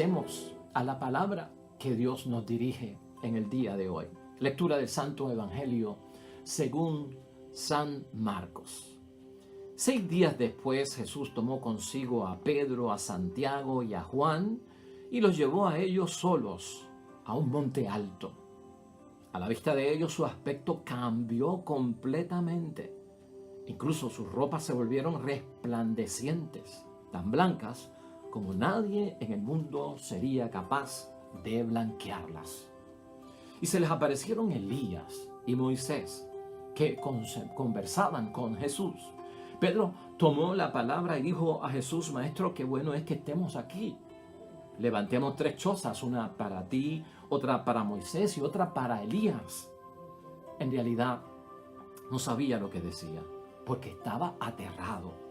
pasemos a la palabra que Dios nos dirige en el día de hoy. Lectura del Santo Evangelio según San Marcos. 6 días después, Jesús tomó consigo a Pedro, a Santiago y a Juan y los llevó a ellos solos a un monte alto. A la vista de ellos su aspecto cambió completamente. Incluso sus ropas se volvieron resplandecientes, tan blancas como nadie en el mundo sería capaz de blanquearlas. Y se les aparecieron Elías y Moisés, que conversaban con Jesús. Pedro tomó la palabra y dijo a Jesús: Maestro, qué bueno es que estemos aquí. Levantemos 3 chozas, una para ti, otra para Moisés y otra para Elías. En realidad, no sabía lo que decía, porque estaba aterrado.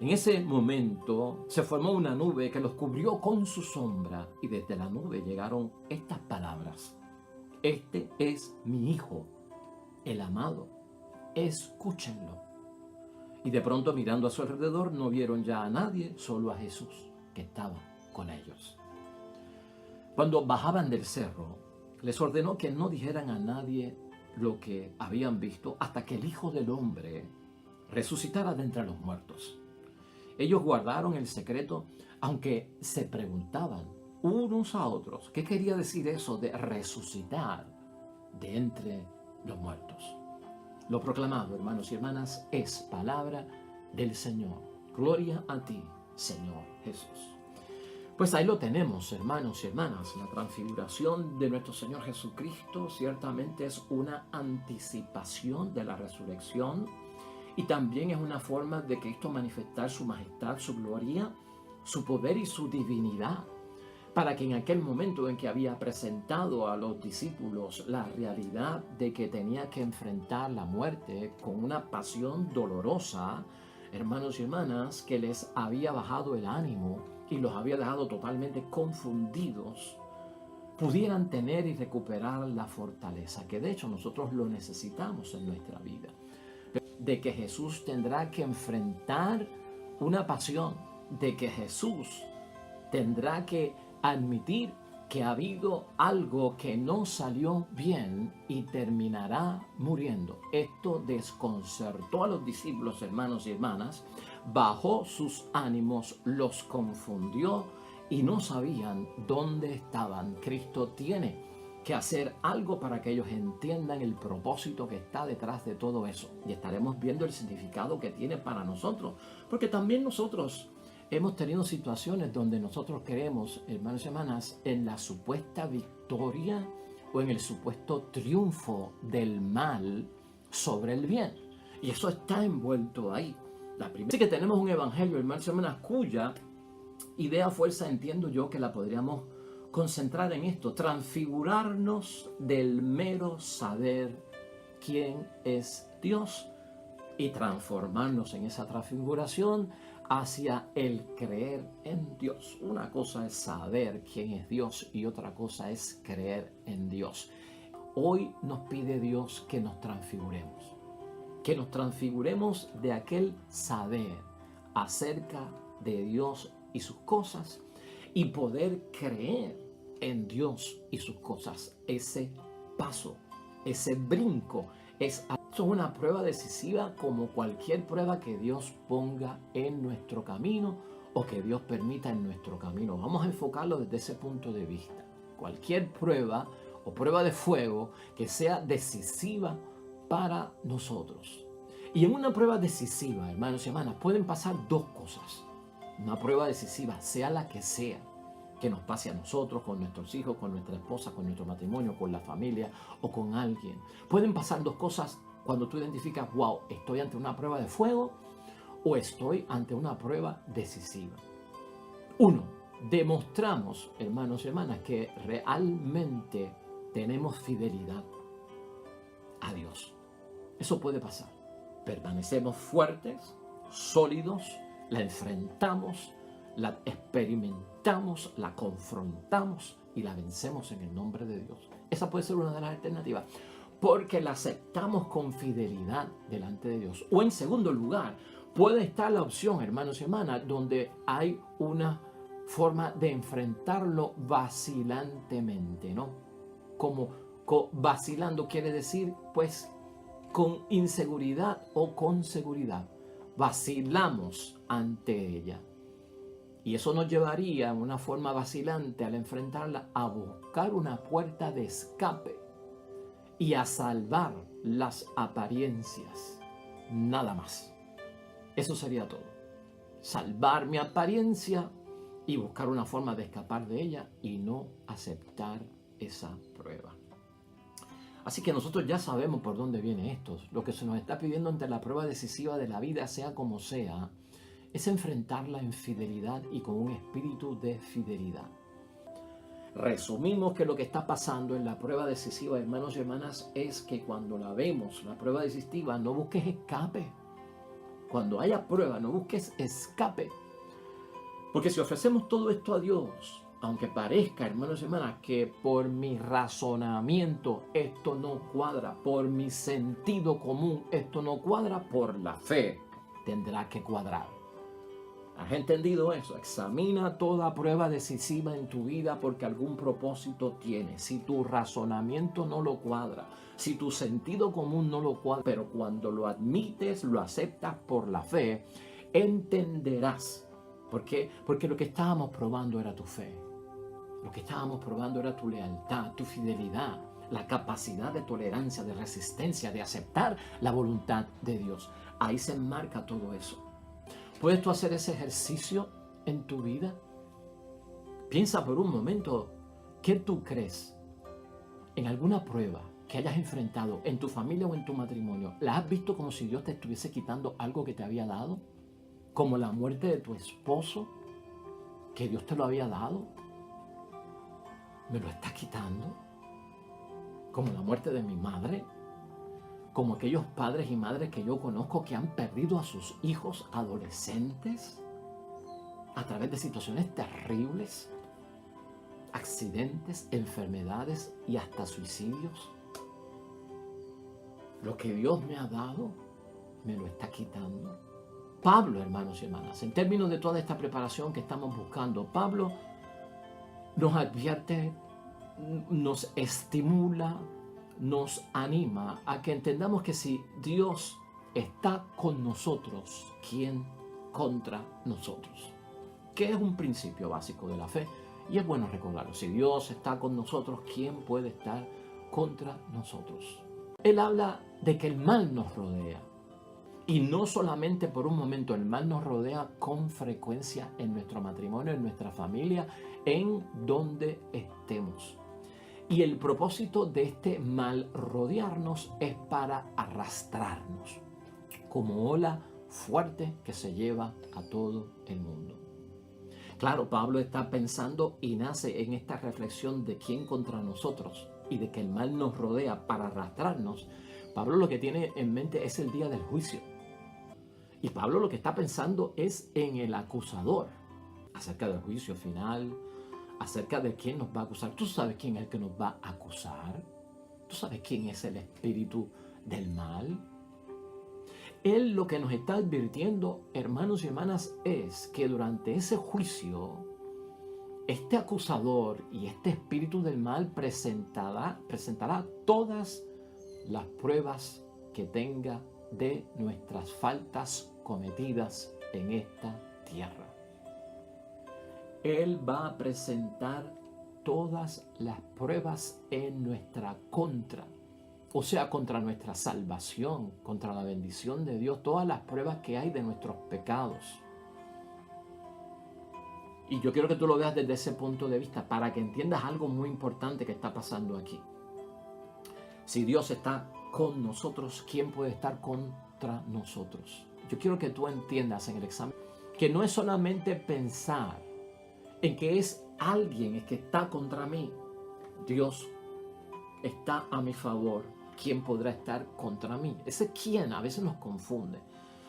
En ese momento se formó una nube que los cubrió con su sombra, y desde la nube llegaron estas palabras: Este es mi Hijo, el amado, escúchenlo. Y de pronto, mirando a su alrededor, no vieron ya a nadie, solo a Jesús, que estaba con ellos. Cuando bajaban del cerro, les ordenó que no dijeran a nadie lo que habían visto hasta que el Hijo del Hombre resucitara de entre los muertos. Ellos guardaron el secreto, aunque se preguntaban unos a otros qué quería decir eso de resucitar de entre los muertos. Lo proclamado, hermanos y hermanas, es palabra del Señor. Gloria a ti, Señor Jesús. Pues ahí lo tenemos, hermanos y hermanas. La transfiguración de nuestro Señor Jesucristo ciertamente es una anticipación de la resurrección, y también es una forma de Cristo manifestar su majestad, su gloria, su poder y su divinidad, para que en aquel momento en que había presentado a los discípulos la realidad de que tenía que enfrentar la muerte con una pasión dolorosa, hermanos y hermanas, que les había bajado el ánimo y los había dejado totalmente confundidos, pudieran tener y recuperar la fortaleza, que de hecho nosotros lo necesitamos en nuestra vida, de que Jesús tendrá que enfrentar una pasión, de que Jesús tendrá que admitir que ha habido algo que no salió bien y terminará muriendo. Esto desconcertó a los discípulos, hermanos y hermanas, bajó sus ánimos, los confundió y no sabían dónde estaban. Cristo tiene que hacer algo para que ellos entiendan el propósito que está detrás de todo eso. Y estaremos viendo el significado que tiene para nosotros, porque también nosotros hemos tenido situaciones donde nosotros creemos, hermanos y hermanas, en la supuesta victoria o en el supuesto triunfo del mal sobre el bien. Y eso está envuelto ahí. Así que tenemos un evangelio, hermanos y hermanas, cuya idea, fuerza, entiendo yo que la podríamos concentrar en esto: transfigurarnos del mero saber quién es Dios y transformarnos en esa transfiguración hacia el creer en Dios. Una cosa es saber quién es Dios y otra cosa es creer en Dios. Hoy nos pide Dios que nos transfiguremos de aquel saber acerca de Dios y sus cosas y poder creer en Dios y sus cosas. Ese paso, ese brinco, esto es una prueba decisiva como cualquier prueba que Dios ponga en nuestro camino o que Dios permita en nuestro camino. Vamos a enfocarlo desde ese punto de vista. Cualquier prueba o prueba de fuego que sea decisiva para nosotros. Y en una prueba decisiva, hermanos y hermanas, pueden pasar 2 cosas. Una prueba decisiva, sea la que sea, que nos pase a nosotros, con nuestros hijos, con nuestra esposa, con nuestro matrimonio, con la familia o con alguien. Pueden pasar 2 cosas cuando tú identificas: wow, estoy ante una prueba de fuego o estoy ante una prueba decisiva. 1, demostramos, hermanos y hermanas, que realmente tenemos fidelidad a Dios. Eso puede pasar. Permanecemos fuertes, sólidos, la enfrentamos, la experimentamos, la confrontamos y la vencemos en el nombre de Dios. Esa puede ser una de las alternativas, porque la aceptamos con fidelidad delante de Dios. O en segundo lugar, puede estar la opción, hermanos y hermanas, donde hay una forma de enfrentarlo vacilantemente, ¿no? Como vacilando quiere decir, pues, con inseguridad o con seguridad. Vacilamos ante ella. Y eso nos llevaría a una forma vacilante al enfrentarla a buscar una puerta de escape y a salvar las apariencias. Nada más. Eso sería todo. Salvar mi apariencia y buscar una forma de escapar de ella y no aceptar esa prueba. Así que nosotros ya sabemos por dónde viene esto. Lo que se nos está pidiendo ante la prueba decisiva de la vida, sea como sea, es enfrentarla en fidelidad y con un espíritu de fidelidad. Resumimos que lo que está pasando en la prueba decisiva, hermanos y hermanas, es que cuando la vemos, la prueba decisiva, no busques escape. Cuando haya prueba, no busques escape. Porque si ofrecemos todo esto a Dios, aunque parezca, hermanos y hermanas, que por mi razonamiento esto no cuadra, por mi sentido común esto no cuadra, por la fe tendrá que cuadrar. ¿Has entendido eso? Examina toda prueba decisiva en tu vida porque algún propósito tiene. Si tu razonamiento no lo cuadra, si tu sentido común no lo cuadra, pero cuando lo admites, lo aceptas por la fe, entenderás. ¿Por qué? Porque lo que estábamos probando era tu fe. Lo que estábamos probando era tu lealtad, tu fidelidad, la capacidad de tolerancia, de resistencia, de aceptar la voluntad de Dios. Ahí se enmarca todo eso. ¿Puedes tú hacer ese ejercicio en tu vida? Piensa por un momento, ¿qué tú crees? En alguna prueba que hayas enfrentado en tu familia o en tu matrimonio, ¿la has visto como si Dios te estuviese quitando algo que te había dado? Como la muerte de tu esposo, que Dios te lo había dado. ¿Me lo está quitando? Como la muerte de mi madre. Como aquellos padres y madres que yo conozco que han perdido a sus hijos adolescentes a través de situaciones terribles, accidentes, enfermedades y hasta suicidios. Lo que Dios me ha dado, me lo está quitando. Pablo, hermanos y hermanas, en términos de toda esta preparación que estamos buscando, Pablo nos advierte, nos estimula, nos anima a que entendamos que si Dios está con nosotros, ¿quién contra nosotros? Que es un principio básico de la fe y es bueno recordarlo. Si Dios está con nosotros, ¿quién puede estar contra nosotros? Él habla de que el mal nos rodea. Y no solamente por un momento, el mal nos rodea con frecuencia en nuestro matrimonio, en nuestra familia, en donde estemos. Y el propósito de este mal rodearnos es para arrastrarnos, como ola fuerte que se lleva a todo el mundo. Claro, Pablo está pensando y nace en esta reflexión de quién contra nosotros y de que el mal nos rodea para arrastrarnos. Pablo lo que tiene en mente es el día del juicio. Y Pablo lo que está pensando es en el acusador, acerca del juicio final, acerca de quién nos va a acusar. ¿Tú sabes quién es el que nos va a acusar? ¿Tú sabes quién es el espíritu del mal? Él lo que nos está advirtiendo, hermanos y hermanas, es que durante ese juicio, este acusador y este espíritu del mal presentará todas las pruebas que tenga de nuestras faltas cometidas en esta tierra. Él va a presentar todas las pruebas en nuestra contra, o sea, contra nuestra salvación, contra la bendición de Dios, todas las pruebas que hay de nuestros pecados. Y yo quiero que tú lo veas desde ese punto de vista para que entiendas algo muy importante que está pasando aquí. Si Dios está con nosotros, ¿quién puede estar contra nosotros? Yo quiero que tú entiendas en el examen que no es solamente pensar en que es alguien el que está contra mí. Dios está a mi favor. ¿Quién podrá estar contra mí? Ese quién a veces nos confunde.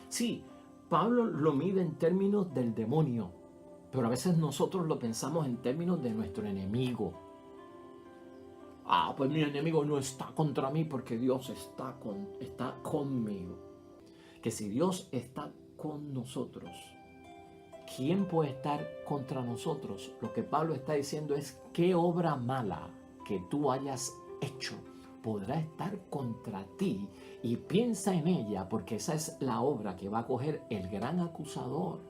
Sí, Pablo lo mide en términos del demonio, pero a veces nosotros lo pensamos en términos de nuestro enemigo. Pues mi enemigo no está contra mí porque Dios está conmigo. Que si Dios está con nosotros, ¿quién puede estar contra nosotros? Lo que Pablo está diciendo es, ¿qué obra mala que tú hayas hecho podrá estar contra ti? Y piensa en ella, porque esa es la obra que va a coger el gran acusador,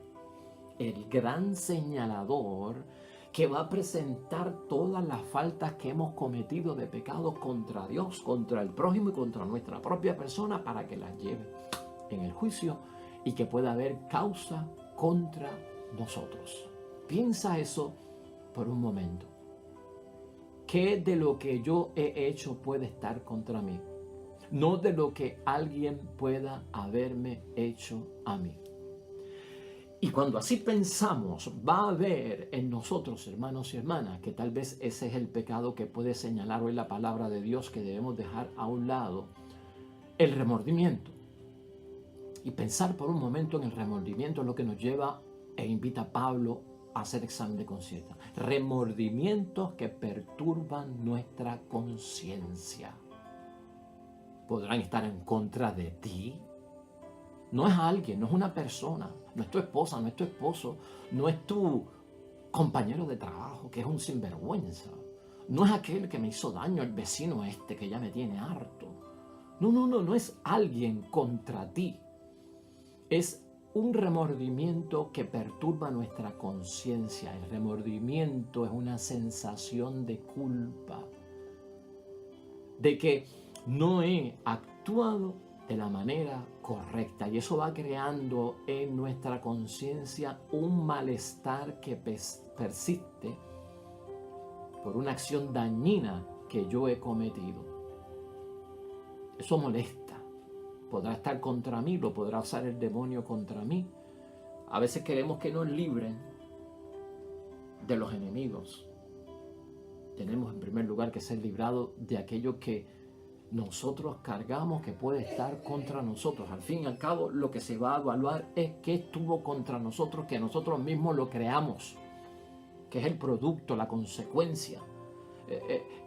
el gran señalador, que va a presentar todas las faltas que hemos cometido de pecado contra Dios, contra el prójimo y contra nuestra propia persona, para que las lleve en el juicio y que pueda haber causa contra nosotros. Piensa eso por un momento. ¿Qué de lo que yo he hecho puede estar contra mí? No de lo que alguien pueda haberme hecho a mí. Y cuando así pensamos, va a haber en nosotros, hermanos y hermanas, que tal vez ese es el pecado que puede señalar hoy la palabra de Dios, que debemos dejar a un lado, el remordimiento. Y pensar por un momento en el remordimiento es lo que nos lleva e invita a Pablo a hacer examen de conciencia. Remordimientos que perturban nuestra conciencia. ¿Podrán estar en contra de ti? No es alguien, no es una persona, no es tu esposa, no es tu esposo, no es tu compañero de trabajo que es un sinvergüenza. No es aquel que me hizo daño, el vecino este que ya me tiene harto. No es alguien contra ti. Es un remordimiento que perturba nuestra conciencia. El remordimiento es una sensación de culpa, de que no he actuado de la manera correcta, y eso va creando en nuestra conciencia un malestar que persiste por una acción dañina que yo he cometido. Eso molesta. Podrá estar contra mí, lo podrá usar el demonio contra mí. A veces queremos que nos libren de los enemigos. Tenemos en primer lugar que ser librados de aquello que nosotros cargamos, que puede estar contra nosotros. Al fin y al cabo, lo que se va a evaluar es qué estuvo contra nosotros, que nosotros mismos lo creamos, que es el producto, la consecuencia,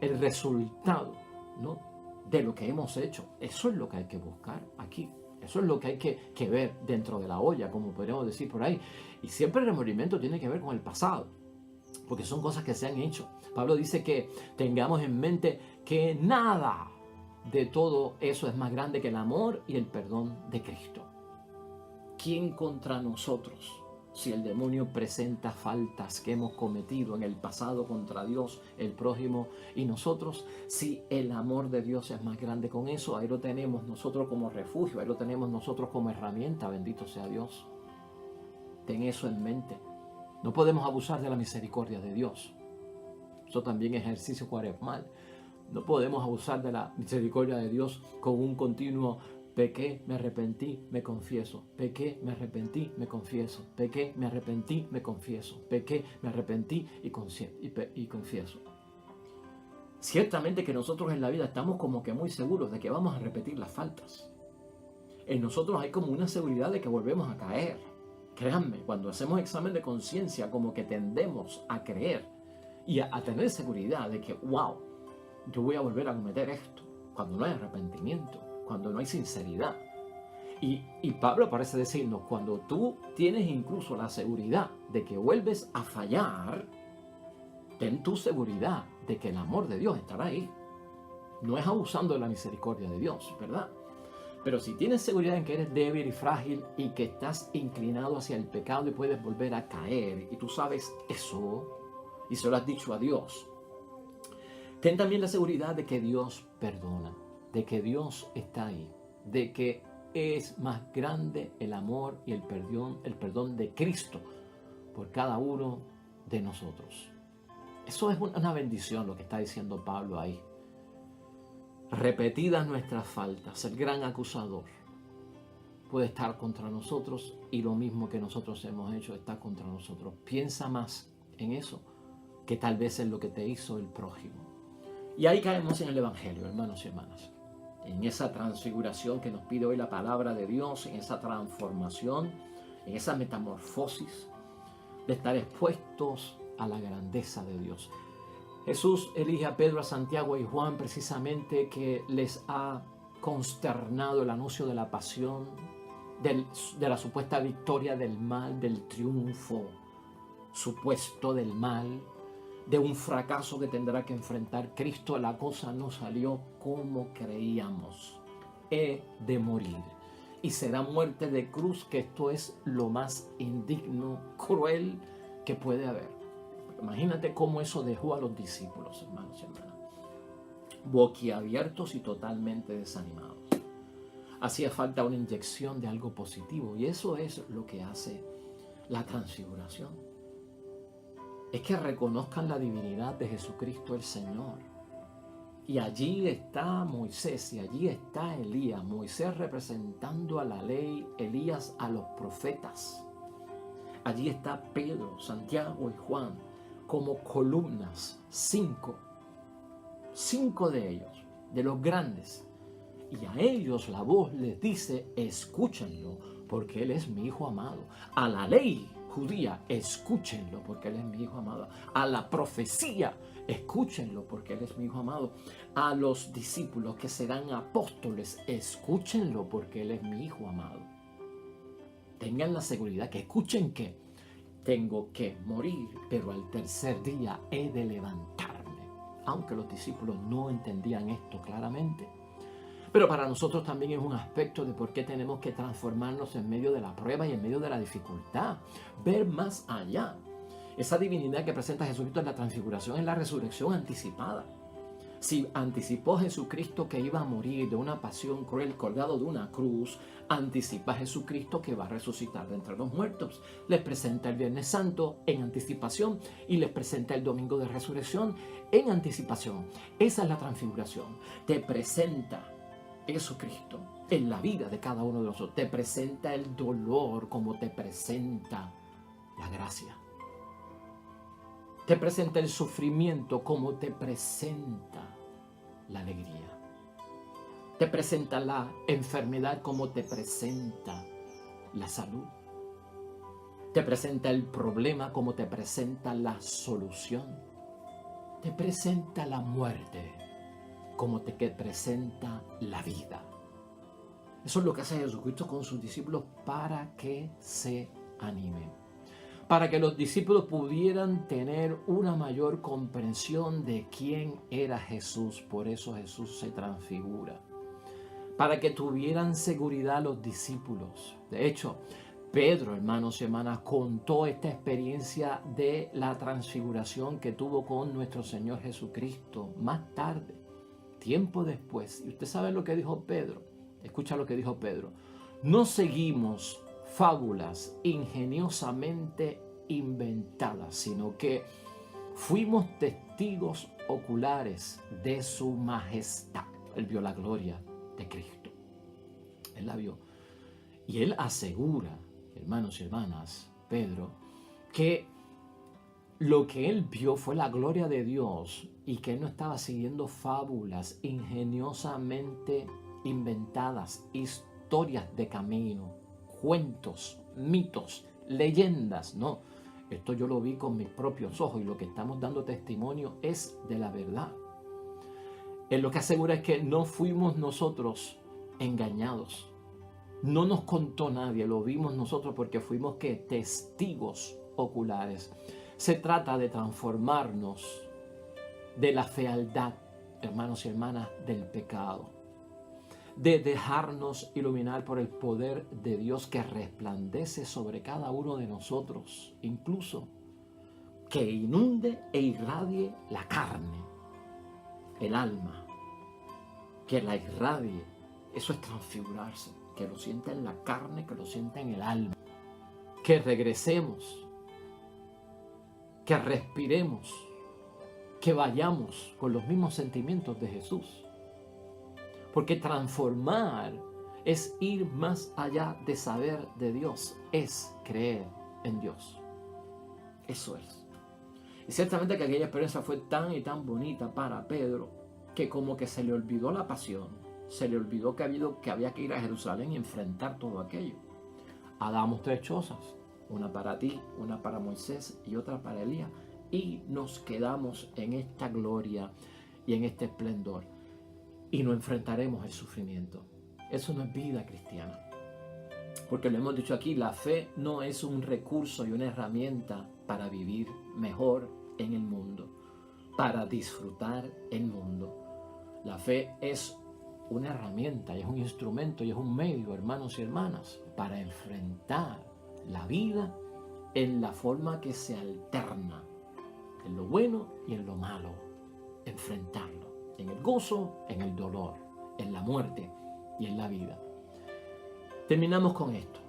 el resultado, ¿no?, de lo que hemos hecho. Eso es lo que hay que buscar aquí. Eso es lo que hay que ver dentro de la olla, como podríamos decir por ahí. Y siempre el remordimiento tiene que ver con el pasado, porque son cosas que se han hecho. Pablo dice que tengamos en mente que nada de todo eso es más grande que el amor y el perdón de Cristo. ¿Quién contra nosotros? Si el demonio presenta faltas que hemos cometido en el pasado contra Dios, el prójimo y nosotros, si el amor de Dios es más grande con eso, ahí lo tenemos nosotros como refugio, ahí lo tenemos nosotros como herramienta, bendito sea Dios. Ten eso en mente. No podemos abusar de la misericordia de Dios. Eso también es ejercicio cuaresmal. No podemos abusar de la misericordia de Dios con un continuo pequé, me arrepentí, me confieso. Pequé, me arrepentí, me confieso. Pequé, me arrepentí, me confieso. Pequé, me arrepentí y confieso. Ciertamente que nosotros en la vida estamos como que muy seguros de que vamos a repetir las faltas. En nosotros hay como una seguridad de que volvemos a caer. Créanme, cuando hacemos examen de conciencia, como que tendemos a creer y a tener seguridad de que, wow, yo voy a volver a cometer esto, cuando no hay arrepentimiento, cuando no hay sinceridad. Y Pablo parece decirnos, cuando tú tienes incluso la seguridad de que vuelves a fallar, ten tu seguridad de que el amor de Dios estará ahí. No es abusando de la misericordia de Dios, ¿verdad? Pero si tienes seguridad en que eres débil y frágil y que estás inclinado hacia el pecado y puedes volver a caer, y tú sabes eso, y se lo has dicho a Dios, ten también la seguridad de que Dios perdona, de que Dios está ahí, de que es más grande el amor y el perdón de Cristo por cada uno de nosotros. Eso es una bendición lo que está diciendo Pablo ahí. Repetidas nuestras faltas, el gran acusador puede estar contra nosotros y lo mismo que nosotros hemos hecho está contra nosotros. Piensa más en eso que tal vez en lo que te hizo el prójimo. Y ahí caemos en el Evangelio, hermanos y hermanas. En esa transfiguración que nos pide hoy la palabra de Dios, en esa transformación, en esa metamorfosis de estar expuestos a la grandeza de Dios. Jesús elige a Pedro, a Santiago y Juan precisamente, que les ha consternado el anuncio de la pasión, de la supuesta victoria del mal, del triunfo supuesto del mal, de un fracaso que tendrá que enfrentar Cristo. La cosa no salió como creíamos. He de morir. Y será muerte de cruz, que esto es lo más indigno, cruel que puede haber. Imagínate cómo eso dejó a los discípulos, hermanos y hermanas, boquiabiertos y totalmente desanimados. Hacía falta una inyección de algo positivo, y eso es lo que hace la transfiguración. Es que reconozcan la divinidad de Jesucristo el Señor. Y allí está Moisés y allí está Elías. Moisés representando a la ley, Elías a los profetas. Allí está Pedro, Santiago y Juan como columnas, cinco de ellos, de los grandes. Y a ellos la voz les dice: escúchenlo, porque Él es mi Hijo amado. A la ley judía, escúchenlo, porque Él es mi Hijo amado. A la profecía, escúchenlo, porque Él es mi Hijo amado. A los discípulos que serán apóstoles, escúchenlo, porque Él es mi Hijo amado. Tengan la seguridad que escuchen que tengo que morir, pero al tercer día he de levantarme. Aunque los discípulos no entendían esto claramente. Pero para nosotros también es un aspecto de por qué tenemos que transformarnos en medio de la prueba y en medio de la dificultad. Ver más allá. Esa divinidad que presenta Jesucristo en la transfiguración es la resurrección anticipada. Si anticipó Jesucristo que iba a morir de una pasión cruel colgado de una cruz, anticipa Jesucristo que va a resucitar de entre los muertos. Les presenta el Viernes Santo en anticipación y les presenta el Domingo de Resurrección en anticipación. Esa es la transfiguración. Te presenta Jesucristo en la vida de cada uno de nosotros. Te presenta el dolor como te presenta la gracia. Te presenta el sufrimiento como te presenta la alegría. Te presenta la enfermedad como te presenta la salud. Te presenta el problema como te presenta la solución. Te presenta la muerte como te presenta la vida. Eso es lo que hace Jesucristo con sus discípulos para que se animen. Para que los discípulos pudieran tener una mayor comprensión de quién era Jesús. Por eso Jesús se transfigura. Para que tuvieran seguridad los discípulos. De hecho, Pedro, hermanos y hermanas, contó esta experiencia de la transfiguración que tuvo con nuestro Señor Jesucristo más tarde, tiempo después. Y usted sabe lo que dijo Pedro. Escucha lo que dijo Pedro. No seguimos fábulas ingeniosamente inventadas, sino que fuimos testigos oculares de su majestad. Él vio la gloria de Cristo. Él la vio. Y él asegura, hermanos y hermanas, Pedro, que lo que él vio fue la gloria de Dios y que él no estaba siguiendo fábulas ingeniosamente inventadas, historias de camino, cuentos, mitos, leyendas. No, esto yo lo vi con mis propios ojos y lo que estamos dando testimonio es de la verdad. Él lo que asegura es que no fuimos nosotros engañados. No nos contó nadie, lo vimos nosotros porque fuimos ¿qué? Testigos oculares. Se trata de transformarnos de la fealdad, hermanos y hermanas, del pecado. De dejarnos iluminar por el poder de Dios que resplandece sobre cada uno de nosotros, incluso que inunde e irradie la carne, el alma, que la irradie. Eso es transfigurarse, que lo sienta en la carne, que lo sienta en el alma, que regresemos, que respiremos, que vayamos con los mismos sentimientos de Jesús. Porque transformar es ir más allá de saber de Dios, es creer en Dios. Eso es. Y ciertamente que aquella experiencia fue tan y tan bonita para Pedro que como que se le olvidó la pasión, se le olvidó que había que ir a Jerusalén y enfrentar todo aquello. Hagamos 3 chozas, una para ti, una para Moisés y otra para Elías, y nos quedamos en esta gloria y en este esplendor. Y no enfrentaremos el sufrimiento. Eso no es vida cristiana. Porque lo hemos dicho aquí, la fe no es un recurso y una herramienta para vivir mejor en el mundo, para disfrutar el mundo. La fe es una herramienta, y es un instrumento y es un medio, hermanos y hermanas, para enfrentar la vida en la forma que se alterna, en lo bueno y en lo malo, enfrentarlo, en el gozo, en el dolor, en la muerte y en la vida. Terminamos con esto.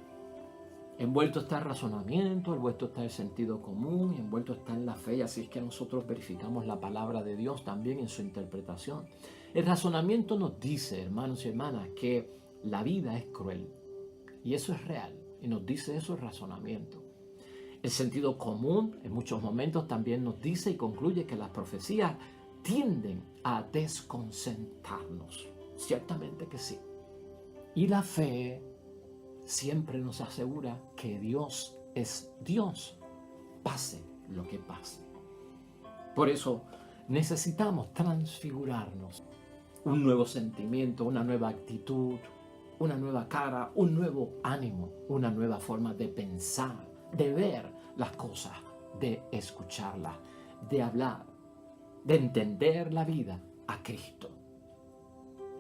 Envuelto está el razonamiento, envuelto está el sentido común, envuelto está en la fe, así es que nosotros verificamos la palabra de Dios también en su interpretación. El razonamiento nos dice, hermanos y hermanas, que la vida es cruel, y eso es real, y nos dice eso el razonamiento. El sentido común en muchos momentos también nos dice y concluye que las profecías tienden a desconcertarnos. Ciertamente que sí. Y la fe siempre nos asegura que Dios es Dios, pase lo que pase. Por eso necesitamos transfigurarnos. Un nuevo sentimiento, una nueva actitud, una nueva cara, un nuevo ánimo, una nueva forma de pensar, de ver las cosas, de escucharlas, de hablar, de entender la vida a Cristo.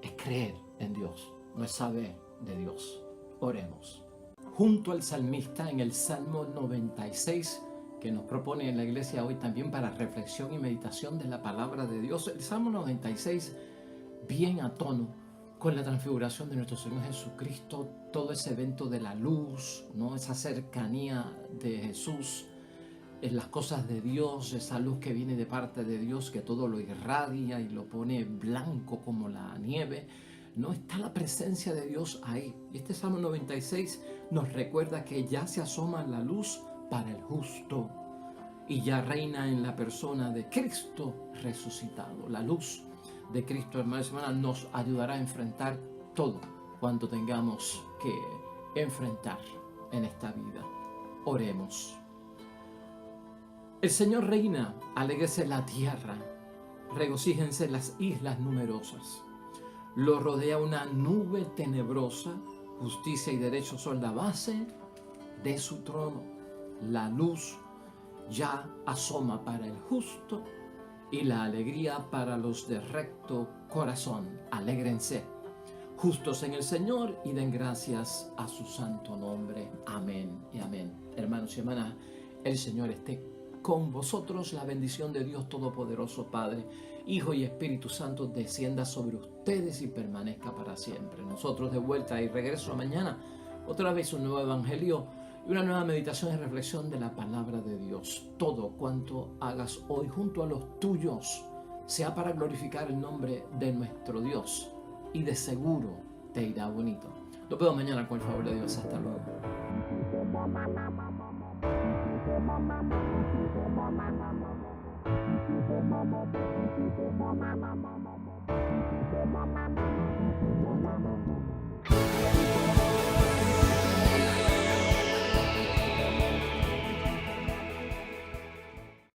Es creer en Dios, no es saber de Dios. Oremos. Junto al salmista en el Salmo 96, que nos propone en la iglesia hoy también para reflexión y meditación de la palabra de Dios, el Salmo 96, bien a tono con la transfiguración de nuestro Señor Jesucristo, todo ese evento de la luz, ¿no? Esa cercanía de Jesús en las cosas de Dios, esa luz que viene de parte de Dios, que todo lo irradia y lo pone blanco como la nieve. No está la presencia de Dios ahí. Y este Salmo 96 nos recuerda que ya se asoma la luz para el justo y ya reina en la persona de Cristo resucitado. La luz de Cristo, hermanos y hermanas, nos ayudará a enfrentar todo cuanto tengamos que enfrentar en esta vida. Oremos. El Señor reina, alégrese la tierra, regocíjense las islas numerosas. Lo rodea una nube tenebrosa, justicia y derecho son la base de su trono. La luz ya asoma para el justo y la alegría para los de recto corazón. Alégrense, justos en el Señor, y den gracias a su santo nombre. Amén y amén. Hermanos y hermanas, el Señor esté con vosotros. La bendición de Dios Todopoderoso, Padre, Hijo y Espíritu Santo, descienda sobre ustedes y permanezca para siempre. Nosotros de vuelta y regreso mañana, otra vez un nuevo evangelio y una nueva meditación y reflexión de la palabra de Dios. Todo cuanto hagas hoy junto a los tuyos sea para glorificar el nombre de nuestro Dios, y de seguro te irá bonito. Nos vemos mañana con el favor de Dios. Hasta luego.